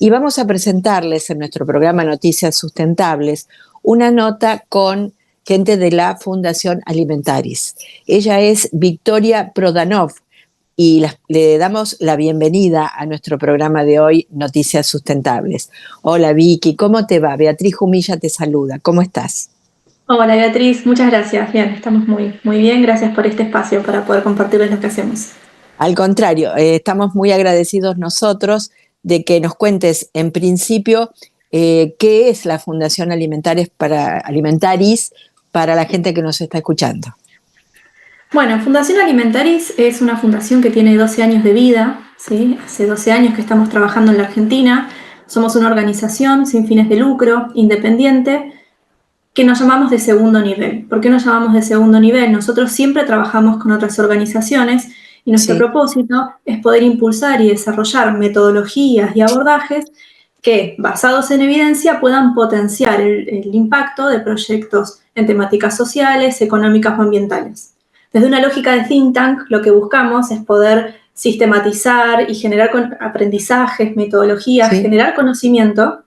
y vamos a presentarles en nuestro programa Noticias Sustentables una nota con gente de la Fundación Alimentaris. Ella es Victoria Prodanov y le damos la bienvenida a nuestro programa de hoy, Noticias Sustentables. Hola Vicky, ¿cómo te va? Beatriz Jumilla te saluda, ¿cómo estás? Hola Beatriz, muchas gracias. Bien, estamos muy bien. Gracias por este espacio para poder compartirles lo que hacemos. Al contrario, estamos muy agradecidos nosotros de que nos cuentes en principio qué es la Fundación Alimentaris para la gente que nos está escuchando. Bueno, Fundación Alimentaris es una fundación que tiene 12 años de vida, ¿sí? Hace 12 años que estamos trabajando en la Argentina. Somos una organización sin fines de lucro, independiente, que nos llamamos de segundo nivel. ¿Por qué nos llamamos de segundo nivel? Nosotros siempre trabajamos con otras organizaciones y nuestro propósito es poder impulsar y desarrollar metodologías y abordajes que, basados en evidencia, puedan potenciar el impacto de proyectos en temáticas sociales, económicas o ambientales. Desde una lógica de think tank, lo que buscamos es poder sistematizar y generar aprendizajes, metodologías, generar conocimiento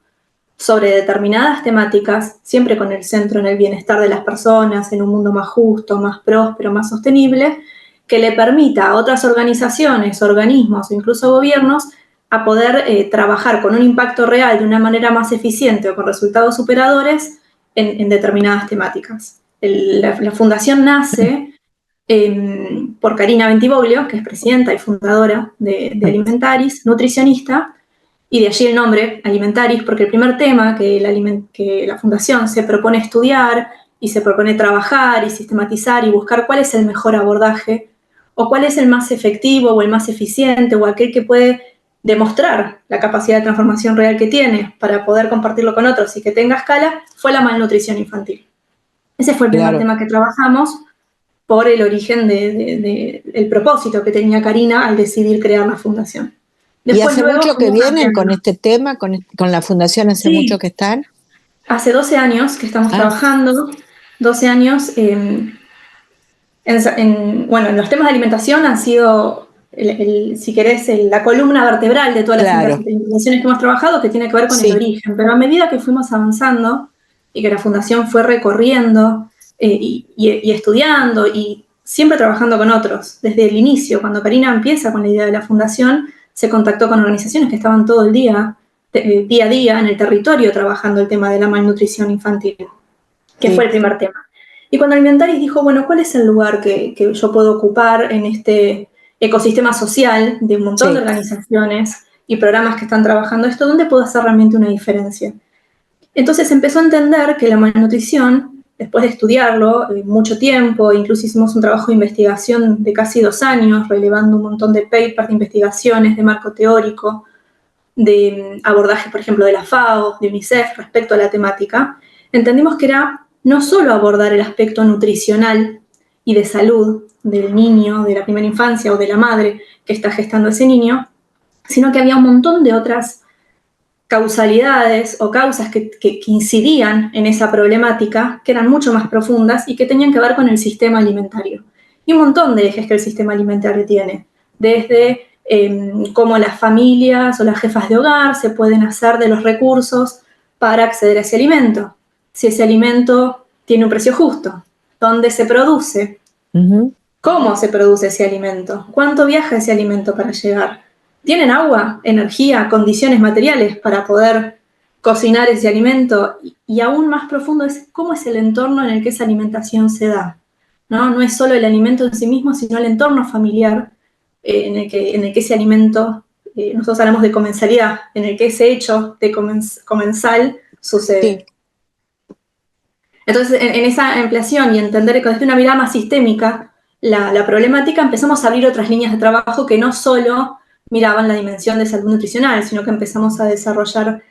sobre determinadas temáticas, siempre con el centro en el bienestar de las personas, en un mundo más justo, más próspero, más sostenible, que le permita a otras organizaciones, organismos o incluso gobiernos a poder trabajar con un impacto real de una manera más eficiente o con resultados superadores en determinadas temáticas. La fundación nace por Karina Bentivoglio, que es presidenta y fundadora de Alimentaris, nutricionista, y de allí el nombre, Alimentaris, porque el primer tema que la Fundación se propone estudiar y se propone trabajar y sistematizar y buscar cuál es el mejor abordaje o cuál es el más efectivo o el más eficiente o aquel que puede demostrar la capacidad de transformación real que tiene para poder compartirlo con otros y que tenga escala, fue la malnutrición infantil. Ese fue el primer tema que trabajamos por el origen el propósito que tenía Karina al decidir crear la Fundación. Después, ¿y hace mucho que vienen con este tema, con la Fundación hace mucho que están? Hace 12 años que estamos trabajando, 12 años. Bueno, los temas de alimentación han sido, si querés, la columna vertebral de todas las intervenciones que hemos trabajado, que tiene que ver con el origen. Pero a medida que fuimos avanzando y que la Fundación fue recorriendo y estudiando y siempre trabajando con otros, desde el inicio, cuando Karina empieza con la idea de la Fundación, se contactó con organizaciones que estaban todo el día a día en el territorio trabajando el tema de la malnutrición infantil, que fue el primer tema. Y cuando Alimentaris dijo, bueno, ¿cuál es el lugar que yo puedo ocupar en este ecosistema social de un montón de organizaciones y programas que están trabajando esto? ¿Dónde puedo hacer realmente una diferencia? Entonces empezó a entender que la malnutrición, después de estudiarlo mucho tiempo, incluso hicimos un trabajo de investigación de casi 2 años, relevando un montón de papers, de investigaciones, de marco teórico, de abordaje, por ejemplo, de la FAO, de UNICEF, respecto a la temática, entendimos que era no solo abordar el aspecto nutricional y de salud del niño, de la primera infancia o de la madre que está gestando ese niño, sino que había un montón de otras causalidades o causas que incidían en esa problemática, que eran mucho más profundas y que tenían que ver con el sistema alimentario. Y un montón de ejes que el sistema alimentario tiene, desde cómo las familias o las jefas de hogar se pueden hacer de los recursos para acceder a ese alimento. Si ese alimento tiene un precio justo, dónde se produce, cómo se produce ese alimento, cuánto viaja ese alimento para llegar. ¿Tienen agua, energía, condiciones materiales para poder cocinar ese alimento? Y aún más profundo es cómo es el entorno en el que esa alimentación se da. No es solo el alimento en sí mismo, sino el entorno familiar en el que ese alimento, nosotros hablamos de comensalidad, en el que ese hecho de comensal sucede. Entonces, en esa ampliación y entender que desde una mirada más sistémica la problemática, empezamos a abrir otras líneas de trabajo que no solo miraban la dimensión de salud nutricional, sino que empezamos a desarrollar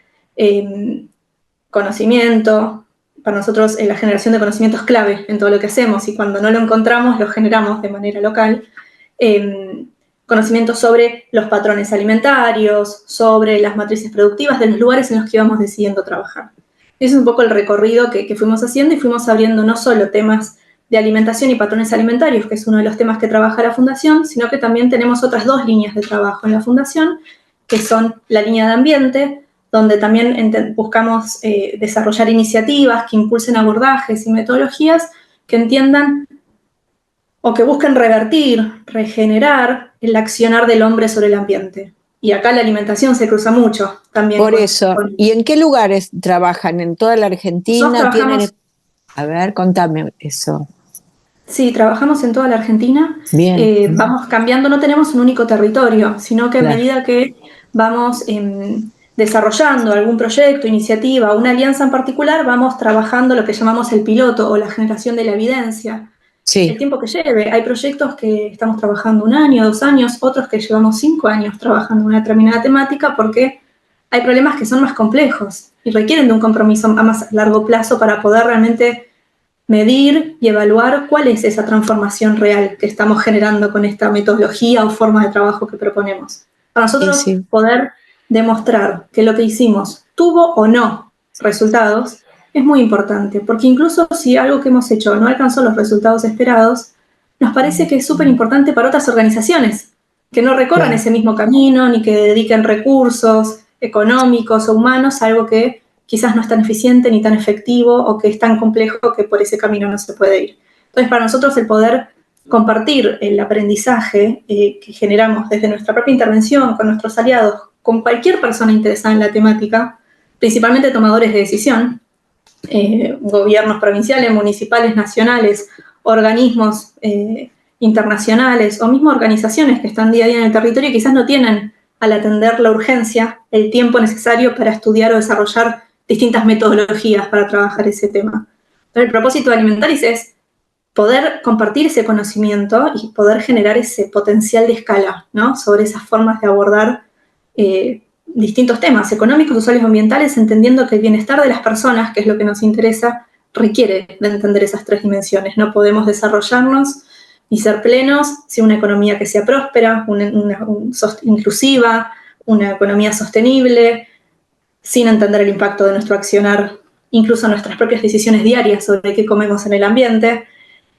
conocimiento. Para nosotros la generación de conocimiento es clave en todo lo que hacemos y cuando no lo encontramos lo generamos de manera local. Conocimiento sobre los patrones alimentarios, sobre las matrices productivas de los lugares en los que íbamos decidiendo trabajar. Ese es un poco el recorrido que fuimos haciendo y fuimos abriendo no solo temas de alimentación y patrones alimentarios, que es uno de los temas que trabaja la Fundación, sino que también tenemos otras 2 líneas de trabajo en la Fundación, que son la línea de ambiente, donde también buscamos desarrollar iniciativas que impulsen abordajes y metodologías que entiendan o que busquen revertir, regenerar el accionar del hombre sobre el ambiente. Y acá la alimentación se cruza mucho también. Por eso. ¿Y en qué lugares trabajan? ¿En toda la Argentina? A ver, contame eso. Sí, trabajamos en toda la Argentina. Bien. Vamos cambiando, no tenemos un único territorio, sino que a medida que vamos desarrollando algún proyecto, iniciativa, una alianza en particular, vamos trabajando lo que llamamos el piloto o la generación de la evidencia. Sí. El tiempo que lleve. Hay proyectos que estamos trabajando 1 año, 2 años, otros que llevamos 5 años trabajando en una determinada temática porque hay problemas que son más complejos y requieren de un compromiso a más largo plazo para poder realmente medir y evaluar cuál es esa transformación real que estamos generando con esta metodología o forma de trabajo que proponemos. Para nosotros poder demostrar que lo que hicimos tuvo o no resultados es muy importante, porque incluso si algo que hemos hecho no alcanzó los resultados esperados, nos parece que es súper importante para otras organizaciones que no recorran ese mismo camino ni que dediquen recursos económicos o humanos a algo que quizás no es tan eficiente ni tan efectivo o que es tan complejo que por ese camino no se puede ir. Entonces, para nosotros el poder compartir el aprendizaje que generamos desde nuestra propia intervención con nuestros aliados, con cualquier persona interesada en la temática, principalmente tomadores de decisión, gobiernos provinciales, municipales, nacionales, organismos internacionales o mismo organizaciones que están día a día en el territorio y quizás no tienen al atender la urgencia el tiempo necesario para estudiar o desarrollar distintas metodologías para trabajar ese tema. Pero el propósito de Alimentaris es poder compartir ese conocimiento y poder generar ese potencial de escala, ¿no? Sobre esas formas de abordar distintos temas económicos, sociales, ambientales, entendiendo que el bienestar de las personas, que es lo que nos interesa, requiere de entender esas 3 dimensiones. No podemos desarrollarnos y ser plenos sin una economía que sea próspera, inclusiva, una economía sostenible, sin entender el impacto de nuestro accionar, incluso nuestras propias decisiones diarias sobre qué comemos en el ambiente,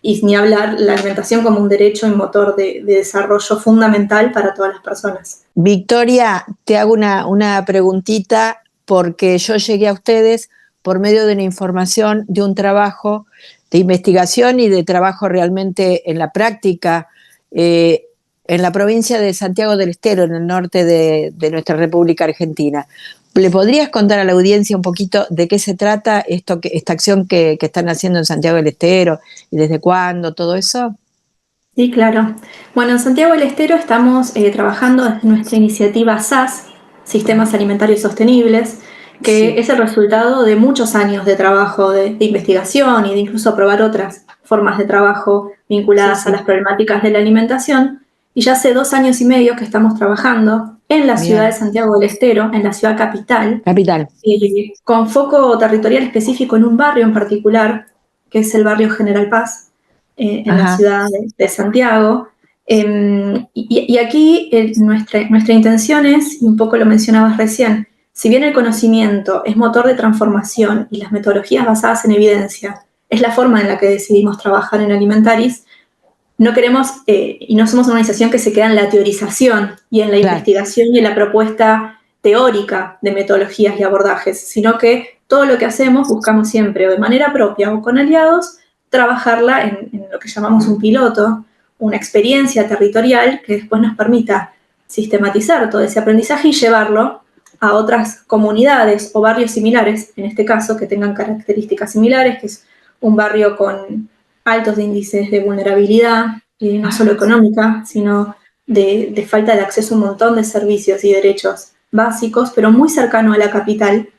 y ni hablar la alimentación como un derecho y motor de desarrollo fundamental para todas las personas. Victoria, te hago una preguntita porque yo llegué a ustedes por medio de una información, de un trabajo de investigación y de trabajo realmente en la práctica, en la provincia de Santiago del Estero, en el norte de nuestra República Argentina. ¿Le podrías contar a la audiencia un poquito de qué se trata esta acción que están haciendo en Santiago del Estero y desde cuándo, todo eso? Sí, claro. Bueno, en Santiago del Estero estamos trabajando desde nuestra iniciativa SAS, Sistemas Alimentarios Sostenibles, que es el resultado de muchos años de trabajo de investigación y de incluso probar otras formas de trabajo vinculadas a las problemáticas de la alimentación. Y ya hace 2 años y medio que estamos trabajando en la ciudad de Santiago del Estero, en la ciudad capital, con foco territorial específico en un barrio en particular, que es el barrio General Paz, en la ciudad de Santiago. Y aquí nuestra intención es, y un poco lo mencionabas recién, si bien el conocimiento es motor de transformación y las metodologías basadas en evidencia es la forma en la que decidimos trabajar en Alimentaris, no queremos y no somos una organización que se queda en la teorización y en la investigación y en la propuesta teórica de metodologías y abordajes, sino que todo lo que hacemos buscamos siempre, o de manera propia o con aliados, trabajarla en lo que llamamos un piloto, una experiencia territorial que después nos permita sistematizar todo ese aprendizaje y llevarlo a otras comunidades o barrios similares, en este caso, que tengan características similares, que es un barrio con altos índices de vulnerabilidad, no solo económica, sino de falta de acceso a un montón de servicios y derechos básicos, pero muy cercano a la capital.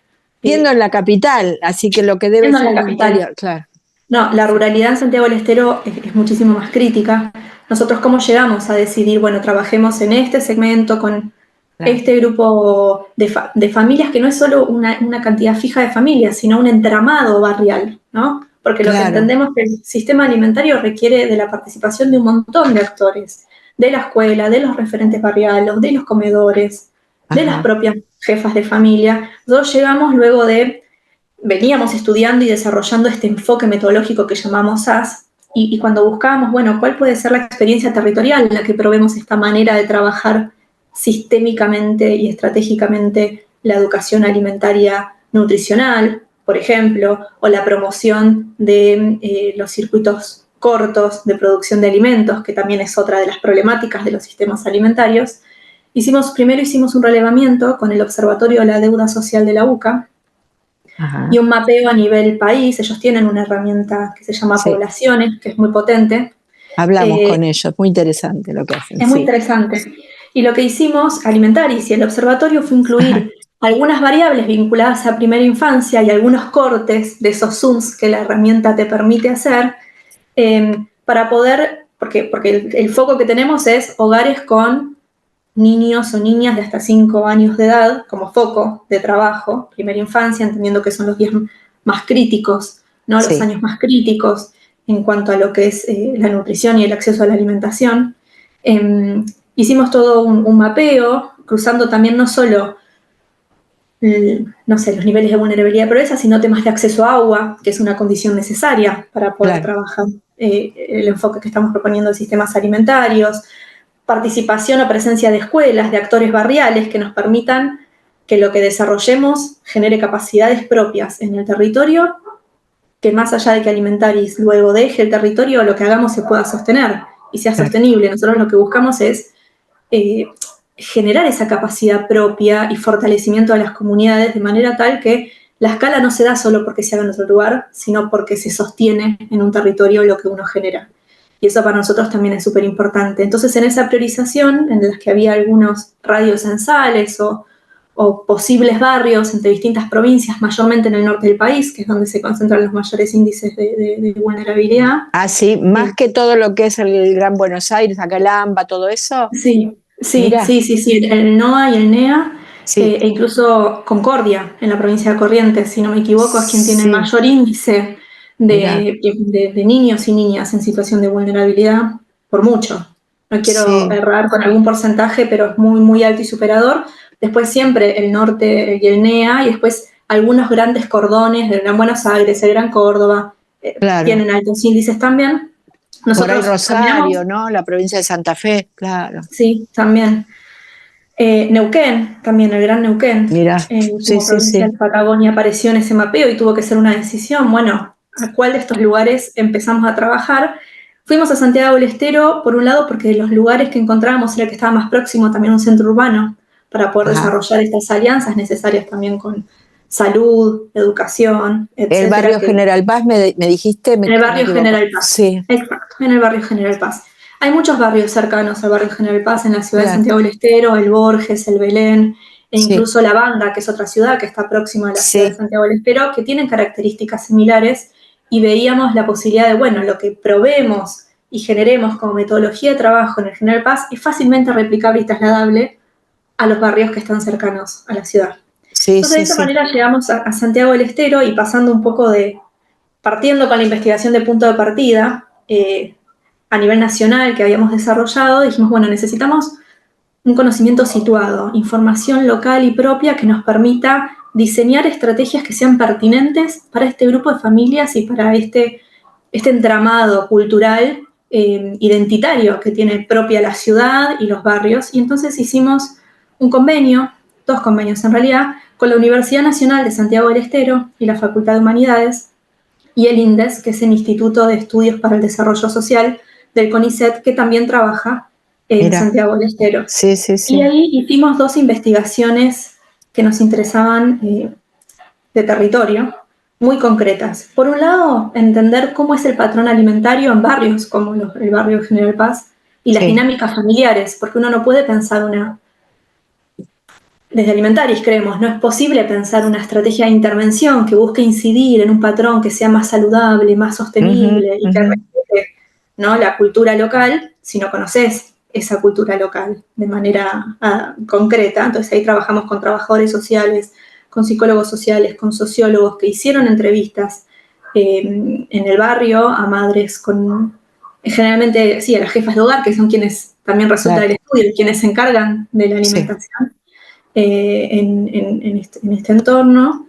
Siendo en la capital, así que lo que debe ser la capital, claro. No, la ruralidad en Santiago del Estero es muchísimo más crítica. Nosotros, ¿cómo llegamos a decidir, bueno, trabajemos en este segmento con este grupo de familias, que no es solo una cantidad fija de familias, sino un entramado barrial, ¿no? Porque lo que entendemos es que el sistema alimentario requiere de la participación de un montón de actores, de la escuela, de los referentes barriales, de los comedores, de las propias jefas de familia. Nosotros llegamos luego veníamos estudiando y desarrollando este enfoque metodológico que llamamos SAS, y cuando buscábamos, bueno, ¿cuál puede ser la experiencia territorial en la que probemos esta manera de trabajar sistémicamente y estratégicamente la educación alimentaria nutricional, por ejemplo, o la promoción de los circuitos cortos de producción de alimentos, que también es otra de las problemáticas de los sistemas alimentarios. Primero hicimos un relevamiento con el Observatorio de la Deuda Social de la UCA, ajá, y un mapeo a nivel país. Ellos tienen una herramienta que se llama Poblaciones, que es muy potente. Hablamos con ellos, muy interesante lo que hacen. Es muy interesante. Y lo que hicimos, Alimentaris y el observatorio, fue incluir algunas variables vinculadas a primera infancia y algunos cortes de esos zooms que la herramienta te permite hacer, para poder, porque el foco que tenemos es hogares con niños o niñas de hasta 5 años de edad como foco de trabajo, primera infancia, entendiendo que son los 10 más críticos, ¿no? Los años más críticos en cuanto a lo que es la nutrición y el acceso a la alimentación. Hicimos todo un mapeo, cruzando también no solo, no sé, los niveles de vulnerabilidad de pobreza, sino temas de acceso a agua, que es una condición necesaria para poder trabajar el enfoque que estamos proponiendo de sistemas alimentarios, participación o presencia de escuelas, de actores barriales que nos permitan que lo que desarrollemos genere capacidades propias en el territorio, que más allá de que Alimentaris luego deje el territorio, lo que hagamos se pueda sostener y sea sostenible. Nosotros lo que buscamos es generar esa capacidad propia y fortalecimiento de las comunidades de manera tal que la escala no se da solo porque se haga en otro lugar, sino porque se sostiene en un territorio lo que uno genera. Y eso para nosotros también es súper importante. Entonces, en esa priorización, en las que había algunos radios censales o posibles barrios entre distintas provincias, mayormente en el norte del país, que es donde se concentran los mayores índices de vulnerabilidad. Ah, sí, más que todo lo que es el Gran Buenos Aires, Acalamba, todo eso. Sí, el NOA y el NEA, e incluso Concordia, en la provincia de Corrientes, si no me equivoco, es quien tiene el mayor índice de niños y niñas en situación de vulnerabilidad, por mucho. No quiero errar con algún porcentaje, pero es muy, muy alto y superador. Después siempre el norte y el NEA, y después algunos grandes cordones del Gran Buenos Aires, el Gran Córdoba, tienen altos índices también. Nosotros por ahí Rosario, ¿no? La provincia de Santa Fe, claro. Sí, también. Neuquén, también el Gran Neuquén, como provincia de Patagonia, apareció en ese mapeo y tuvo que ser una decisión, bueno, ¿a cuál de estos lugares empezamos a trabajar? Fuimos a Santiago del Estero, por un lado, porque de los lugares que encontrábamos era el que estaba más próximo también a un centro urbano, para poder desarrollar estas alianzas necesarias también con salud, educación, etc. El barrio General Paz, me dijiste. En el barrio General Paz, sí. Exacto, en el barrio General Paz. Hay muchos barrios cercanos al barrio General Paz en la ciudad de Santiago del Estero, el Borges, el Belén, e incluso La Banda, que es otra ciudad que está próxima a la ciudad de Santiago del Estero, que tienen características similares, y veíamos la posibilidad de, bueno, lo que probemos y generemos como metodología de trabajo en el General Paz es fácilmente replicable y trasladable a los barrios que están cercanos a la ciudad. Entonces, de esa manera llegamos a Santiago del Estero y pasando un poco partiendo con la investigación de punto de partida, a nivel nacional que habíamos desarrollado, dijimos, bueno, necesitamos un conocimiento situado, información local y propia que nos permita diseñar estrategias que sean pertinentes para este grupo de familias y para este entramado cultural identitario que tiene propia la ciudad y los barrios. Y entonces hicimos un convenio, 2 convenios en realidad, con la Universidad Nacional de Santiago del Estero y la Facultad de Humanidades y el INDES, que es el Instituto de Estudios para el Desarrollo Social del CONICET, que también trabaja en Santiago del Estero. Y ahí hicimos 2 investigaciones que nos interesaban de territorio, muy concretas. Por un lado, entender cómo es el patrón alimentario en barrios como el barrio General Paz y las dinámicas familiares, porque uno no puede pensar desde Alimentaris creemos, no es posible pensar una estrategia de intervención que busque incidir en un patrón que sea más saludable, más sostenible y que respete, ¿no?, la cultura local, si no conoces esa cultura local de manera concreta. Entonces ahí trabajamos con trabajadores sociales, con psicólogos sociales, con sociólogos que hicieron entrevistas en el barrio a madres generalmente, a las jefas de hogar, que son quienes también resulta del estudio, quienes se encargan de la alimentación. En este entorno,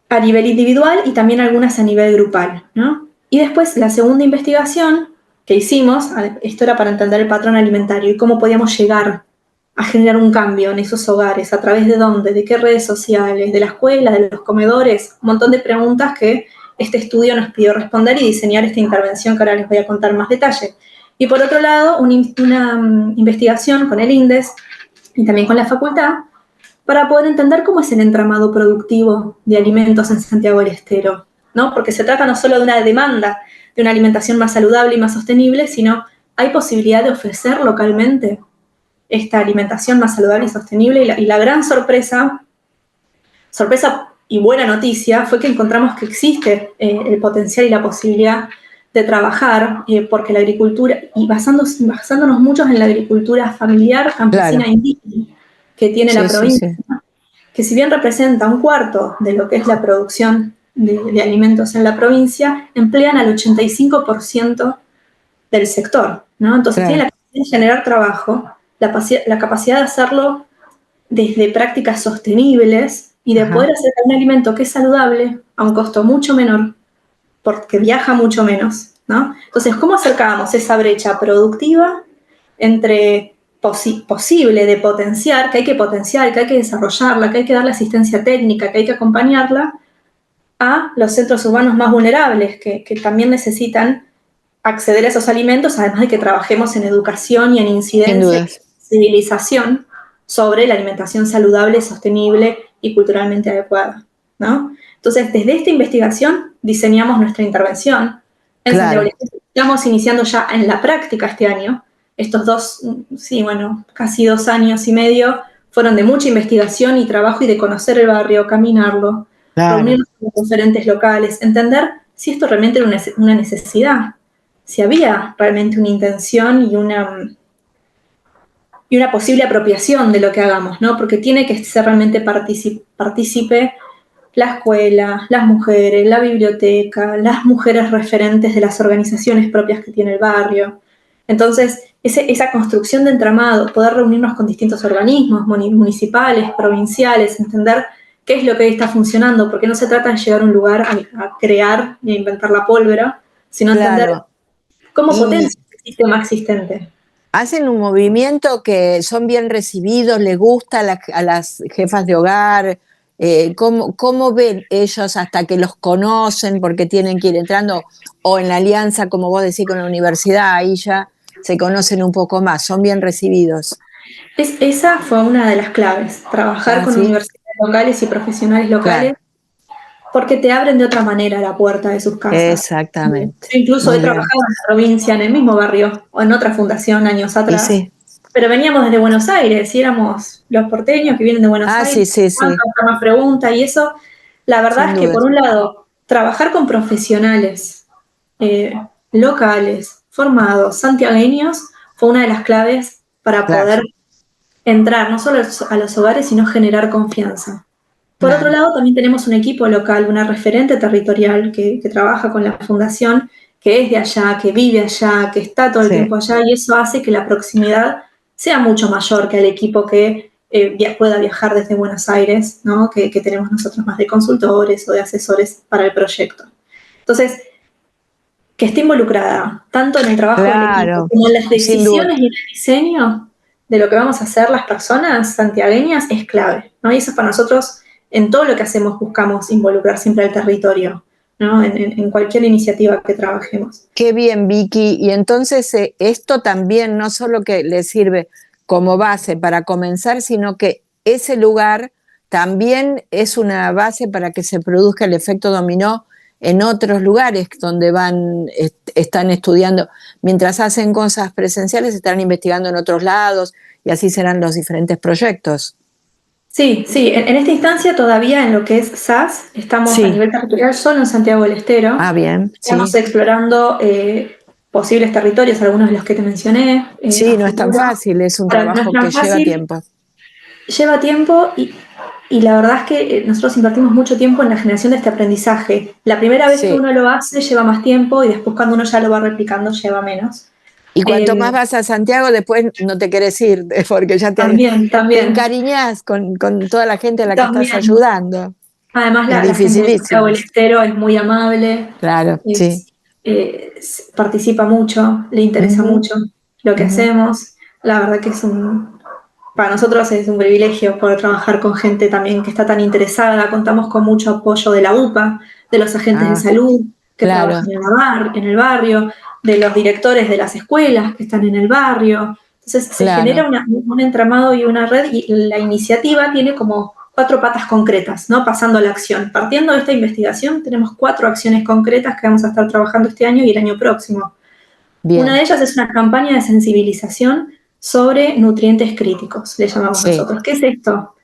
a nivel individual y también algunas a nivel grupal, ¿no? Y después la segunda investigación que hicimos, esto era para entender el patrón alimentario y cómo podíamos llegar a generar un cambio en esos hogares? ¿A través de dónde? ¿De qué redes sociales? ¿De la escuela? ¿De los comedores? Un montón de preguntas que este estudio nos pidió responder y diseñar esta intervención que ahora les voy a contar más detalle. Y por otro lado, una investigación con el INDES y también con la facultad para poder entender cómo es el entramado productivo de alimentos en Santiago del Estero, ¿no? Porque se trata no solo de una demanda de una alimentación más saludable y más sostenible, sino hay posibilidad de ofrecer localmente esta alimentación más saludable y sostenible. Y la gran sorpresa y buena noticia fue que encontramos que existe el potencial y la posibilidad de trabajar, porque la agricultura, y basándonos mucho en la agricultura familiar, campesina e indígena que tiene la provincia, que si bien representa un cuarto de lo que es la producción de alimentos en la provincia, emplean al 85% del sector, ¿no? Entonces tiene la capacidad de generar trabajo, la capacidad de hacerlo desde prácticas sostenibles y de poder hacer un alimento que es saludable a un costo mucho menor, porque viaja mucho menos, ¿no? Entonces, ¿cómo acercábamos esa brecha productiva entre posible de potenciar, que hay que potenciar, que hay que desarrollarla, que hay que darle asistencia técnica, que hay que acompañarla, a los centros urbanos más vulnerables, que también necesitan acceder a esos alimentos, además de que trabajemos en educación y en incidencia y civilización sobre la alimentación saludable, sostenible y culturalmente adecuada, ¿no? Entonces, desde esta investigación diseñamos nuestra intervención. En Santiago del Estero estamos iniciando ya en la práctica este año. Estos casi 2 años y medio fueron de mucha investigación y trabajo y de conocer el barrio, caminarlo, reunirnos con los referentes locales, entender si esto realmente era una necesidad, si había realmente una intención y una posible apropiación de lo que hagamos, ¿no? Porque tiene que ser realmente partícipe la escuela, las mujeres, la biblioteca, las mujeres referentes de las organizaciones propias que tiene el barrio. Entonces, esa construcción de entramado, poder reunirnos con distintos organismos municipales, provinciales, entender qué es lo que está funcionando, porque no se trata de llegar a un lugar a crear y a inventar la pólvora, sino entender cómo potencia el sistema existente. Hacen un movimiento que son bien recibidos, les gusta a las jefas de hogar. ¿Cómo ven ellos hasta que los conocen porque tienen que ir entrando, o en la alianza, como vos decís, con la universidad, ahí ya se conocen un poco más, son bien recibidos? Esa fue una de las claves, trabajar con universidades locales y profesionales locales, porque te abren de otra manera la puerta de sus casas. Exactamente. Yo incluso he trabajado en la provincia, en el mismo barrio, o en otra fundación años atrás, pero veníamos desde Buenos Aires y éramos los porteños que vienen de Buenos Aires, más preguntas, y eso, la verdad es que por un lado, trabajar con profesionales locales, formados, santiagueños, fue una de las claves para poder entrar no solo a los hogares, sino generar confianza. Por otro lado, también tenemos un equipo local, una referente territorial que trabaja con la fundación, que es de allá, que vive allá, que está todo el tiempo allá, y eso hace que la proximidad sea mucho mayor que el equipo que pueda viajar desde Buenos Aires, ¿no? que tenemos nosotros más de consultores o de asesores para el proyecto. Entonces, que esté involucrada tanto en el trabajo del equipo como en las decisiones y en el diseño de lo que vamos a hacer las personas santiagueñas es clave, ¿no? Y eso para nosotros, en todo lo que hacemos, buscamos involucrar siempre al territorio, ¿no? En cualquier iniciativa que trabajemos. Qué bien, Vicky. Y entonces esto también no solo que le sirve como base para comenzar, sino que ese lugar también es una base para que se produzca el efecto dominó en otros lugares donde están estudiando. Mientras hacen cosas presenciales, estarán investigando en otros lados y así serán los diferentes proyectos. Sí, en esta instancia todavía en lo que es SAS, estamos a nivel territorial solo en Santiago del Estero. Bien. Estamos explorando posibles territorios, algunos de los que te mencioné. No es tan fácil, es un trabajo que lleva tiempo. Lleva tiempo y la verdad es que nosotros invertimos mucho tiempo en la generación de este aprendizaje. La primera vez que uno lo hace lleva más tiempo y después cuando uno ya lo va replicando lleva menos. Y cuanto más vas a Santiago, después no te querés ir, porque ya te encariñás con toda la gente a la que estás ayudando. Además, la gente de Santiago del Estero es muy amable. Participa mucho, le interesa mucho lo que hacemos. La verdad que para nosotros es un privilegio poder trabajar con gente también que está tan interesada. Contamos con mucho apoyo de la UPA, de los agentes de salud que claro. trabajan en el barrio, de los directores de las escuelas que están en el barrio. Entonces se genera un entramado y una red, y la iniciativa tiene como 4 patas concretas, ¿no? Pasando a la acción. Partiendo de esta investigación, tenemos 4 acciones concretas que vamos a estar trabajando este año y el año próximo. Bien. Una de ellas es una campaña de sensibilización sobre nutrientes críticos, le llamamos nosotros. ¿Qué es esto?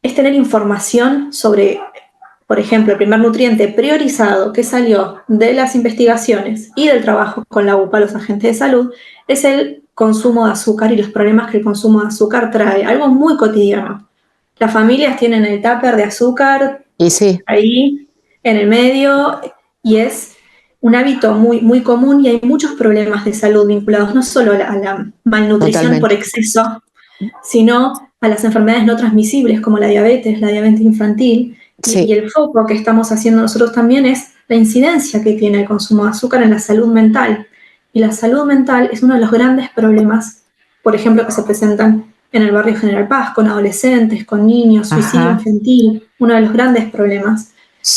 Es tener información sobre, por ejemplo, el primer nutriente priorizado que salió de las investigaciones y del trabajo con la UPA, los agentes de salud, es el consumo de azúcar y los problemas que el consumo de azúcar trae, algo muy cotidiano. Las familias tienen el tupper de azúcar ahí en el medio, y es un hábito muy, muy común, y hay muchos problemas de salud vinculados no solo a la malnutrición por exceso, sino a las enfermedades no transmisibles como la diabetes infantil. Y el foco que estamos haciendo nosotros también es la incidencia que tiene el consumo de azúcar en la salud mental. Y la salud mental es uno de los grandes problemas, por ejemplo, que se presentan en el barrio General Paz, con adolescentes, con niños, suicidio infantil, uno de los grandes problemas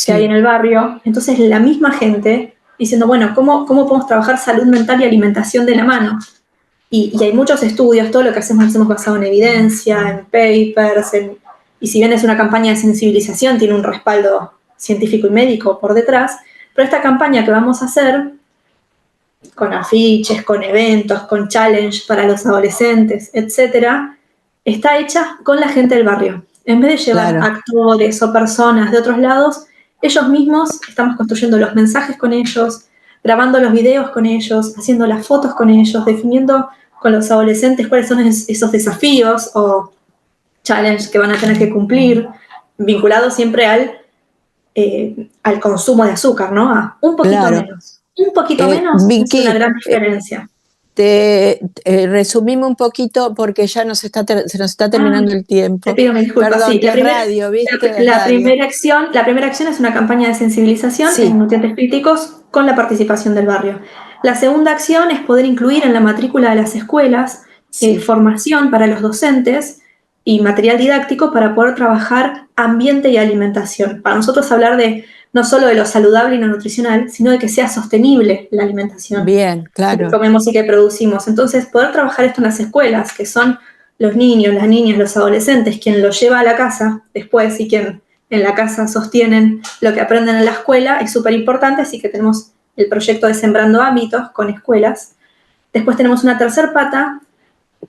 que hay en el barrio. Entonces la misma gente diciendo, bueno, ¿cómo podemos trabajar salud mental y alimentación de la mano? Y hay muchos estudios, todo lo que hacemos basado en evidencia, en papers, y si bien es una campaña de sensibilización, tiene un respaldo científico y médico por detrás, pero esta campaña que vamos a hacer, con afiches, con eventos, con challenge para los adolescentes, etcétera, está hecha con la gente del barrio. En vez de llevar actores o personas de otros lados, ellos mismos estamos construyendo los mensajes con ellos, grabando los videos con ellos, haciendo las fotos con ellos, definiendo con los adolescentes cuáles son esos desafíos o challenge que van a tener que cumplir, vinculados siempre al consumo de azúcar, ¿no? A un poquito menos. Un poquito menos, Vicky, es una gran diferencia. Resumime un poquito porque ya se nos está terminando el tiempo. Te pido mis disculpas. Perdón, sí, radio, ¿viste? La primera acción es una campaña de sensibilización en nutrientes críticos con la participación del barrio. La segunda acción es poder incluir en la matrícula de las escuelas formación para los docentes y material didáctico para poder trabajar ambiente y alimentación. Para nosotros hablar de no solo de lo saludable y lo nutricional, sino de que sea sostenible la alimentación. Bien, claro. Que comemos y que producimos. Entonces, poder trabajar esto en las escuelas, que son los niños, las niñas, los adolescentes, quien lo lleva a la casa después y quien en la casa sostienen lo que aprenden en la escuela, es súper importante, así que tenemos el proyecto de Sembrando Hábitos con escuelas. Después tenemos una tercer pata,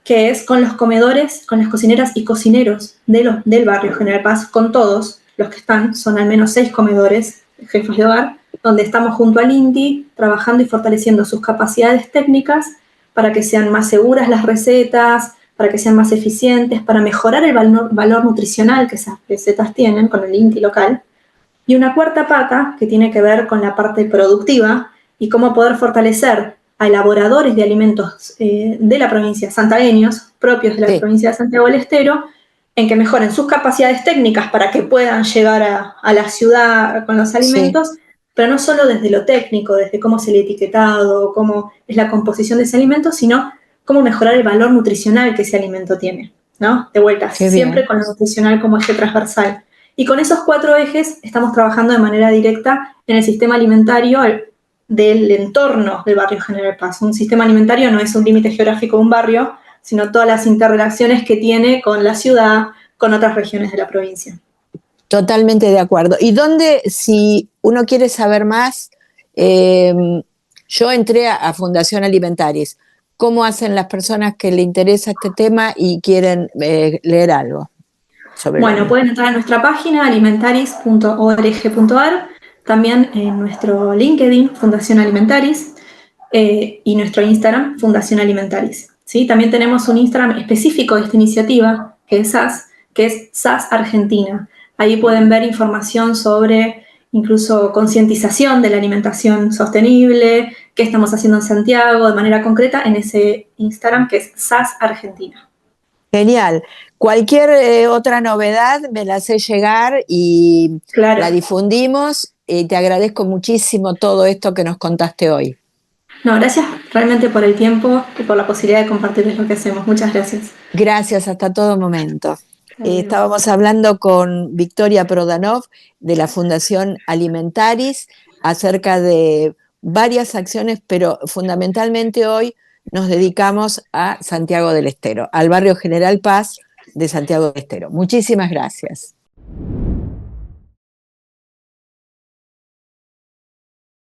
que es con los comedores, con las cocineras y cocineros del barrio General Paz, con todos los que están, son al menos 6 comedores, jefes de hogar, donde estamos junto al INTI trabajando y fortaleciendo sus capacidades técnicas para que sean más seguras las recetas, para que sean más eficientes, para mejorar el valor nutricional que esas recetas tienen con el INTI local. Y una cuarta pata que tiene que ver con la parte productiva y cómo poder fortalecer a elaboradores de alimentos de la provincia, santagueños, propios de la provincia de Santiago del Estero, en que mejoren sus capacidades técnicas para que puedan llegar a la ciudad con los alimentos, pero no solo desde lo técnico, desde cómo es el etiquetado, cómo es la composición de ese alimento, sino cómo mejorar el valor nutricional que ese alimento tiene, ¿no? De vuelta, siempre con lo nutricional como eje transversal. Y con esos 4 ejes estamos trabajando de manera directa en el sistema alimentario del entorno del barrio General Paz. Un sistema alimentario no es un límite geográfico de un barrio, sino todas las interrelaciones que tiene con la ciudad, con otras regiones de la provincia. Totalmente de acuerdo. ¿Y dónde, si uno quiere saber más, yo entré a Fundación Alimentaris, ¿cómo hacen las personas que le interesa este tema y quieren leer algo? Bueno, pueden entrar a nuestra página alimentaris.org.ar, también en nuestro LinkedIn, Fundación Alimentaris, y nuestro Instagram, Fundación Alimentaris. ¿Sí? También tenemos un Instagram específico de esta iniciativa, que es SAS Argentina. Ahí pueden ver información sobre incluso concientización de la alimentación sostenible, qué estamos haciendo en Santiago de manera concreta en ese Instagram que es SAS Argentina. Genial. Cualquier otra novedad me la hace llegar y la difundimos. Te agradezco muchísimo todo esto que nos contaste hoy. No, gracias realmente por el tiempo y por la posibilidad de compartirles lo que hacemos. Muchas gracias. Gracias, hasta todo momento. Hasta luego. Estábamos hablando con Victoria Prodanov de la Fundación Alimentaris acerca de varias acciones, pero fundamentalmente hoy nos dedicamos a Santiago del Estero, al barrio General Paz de Santiago del Estero. Muchísimas gracias.